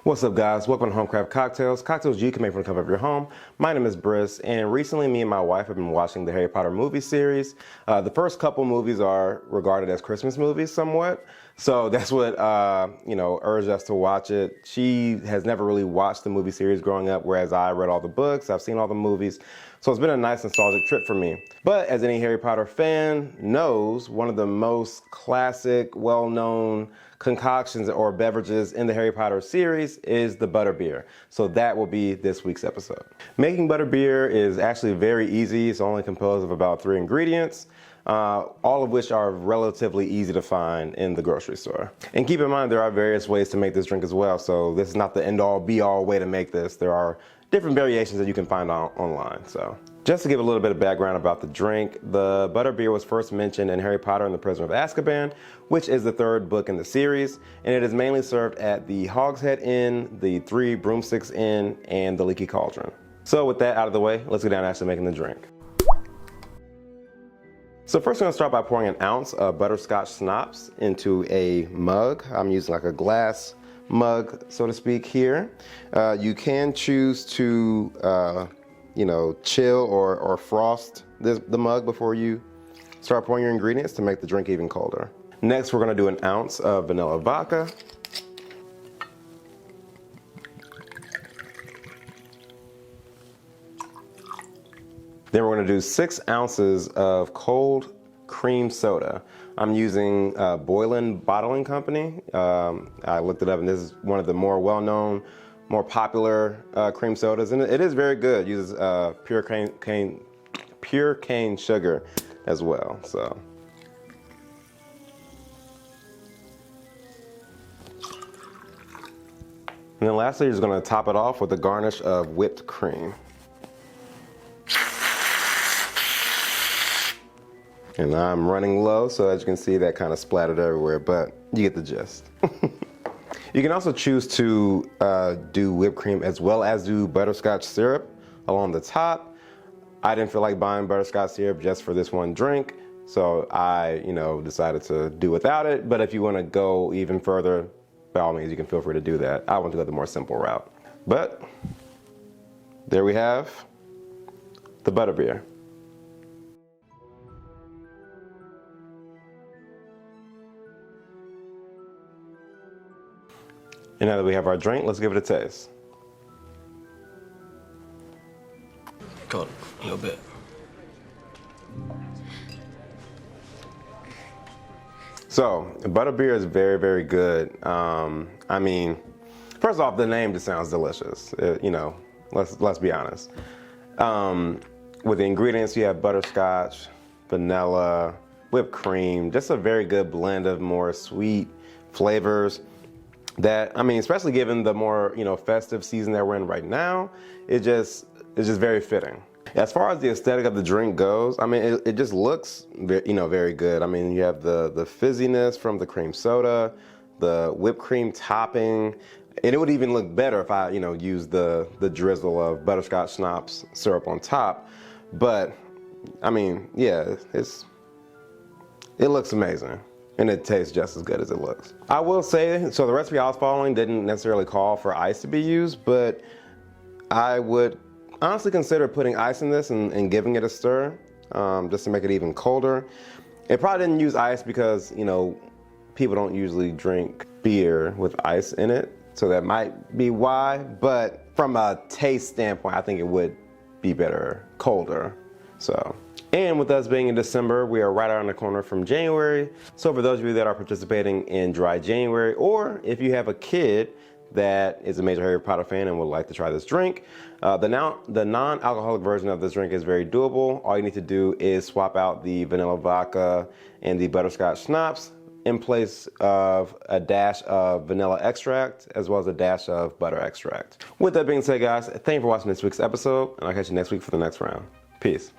What's up, guys? Welcome to HomeCraft Cocktails. Cocktails you can make from the comfort of your home. My name is Briss, and recently me and my wife have been watching the Harry Potter movie series. The first couple movies are regarded as Christmas movies somewhat, so that's what urged us to watch it. She has never really watched the movie series growing up, whereas I read all the books, I've seen all the movies, so it's been a nice nostalgic trip for me. But as any Harry Potter fan knows, one of the most classic, well-known concoctions or beverages in the Harry Potter series is the butterbeer. So that will be this week's episode. Making butterbeer is actually very easy. It's only composed of about 3 ingredients, all of which are relatively easy to find in the grocery store. And keep in mind, there are various ways to make this drink as well. So this is not the end-all be-all way to make this. There are different variations that you can find online. So just to give a little bit of background about the drink, the butterbeer was first mentioned in Harry Potter and the Prisoner of Azkaban, which is the 3rd book in the series, and it is mainly served at the Hogshead Inn, the 3 Broomsticks Inn, and the Leaky Cauldron. So with that out of the way, let's get down to actually making the drink. So first we're going to start by pouring an ounce of butterscotch schnapps into a mug. I'm using like a glass mug, so to speak, here. You can choose to chill or frost the mug before you start pouring your ingredients to make the drink even colder. Next, we're going to do an ounce of vanilla vodka. Then we're going to do 6 ounces of cold cream soda. I'm using Boylan Bottling Company. I looked it up, and this is one of the more well-known, more popular cream sodas, and it is very good. It uses pure cane sugar as well. So, and then lastly, you're just going to top it off with a garnish of whipped cream. And I'm running low, so as you can see, that kind of splattered everywhere, but you get the gist. You can also choose to do whipped cream as well as do butterscotch syrup along the top. I didn't feel like buying butterscotch syrup just for this one drink, so I, decided to do without it. But if you want to go even further, by all means, you can feel free to do that. I want to go the more simple route. But there we have the butterbeer. And now that we have our drink, let's give it a taste. Got a little bit. So, butterbeer is very, very good. I mean, first off, the name just sounds delicious. Let's be honest. With the ingredients, you have butterscotch, vanilla, whipped cream, just a very good blend of more sweet flavors. That, especially given the more, festive season that we're in right now, it's just very fitting. As far as the aesthetic of the drink goes, it just looks, very good. You have the fizziness from the cream soda, the whipped cream topping, and it would even look better if I, used the drizzle of butterscotch schnapps syrup on top. But, yeah, it looks amazing. And it tastes just as good as it looks. I will say, so the recipe I was following didn't necessarily call for ice to be used, but I would honestly consider putting ice in this and giving it a stir, just to make it even colder. It probably didn't use ice because, people don't usually drink beer with ice in it, so that might be why, but from a taste standpoint, I think it would be better colder, so. And with us being in December, we are right around the corner from January. So for those of you that are participating in Dry January, or if you have a kid that is a major Harry Potter fan and would like to try this drink, the non-alcoholic version of this drink is very doable. All you need to do is swap out the vanilla vodka and the butterscotch schnapps in place of a dash of vanilla extract as well as a dash of butter extract. With that being said, guys, thank you for watching this week's episode, and I'll catch you next week for the next round. Peace.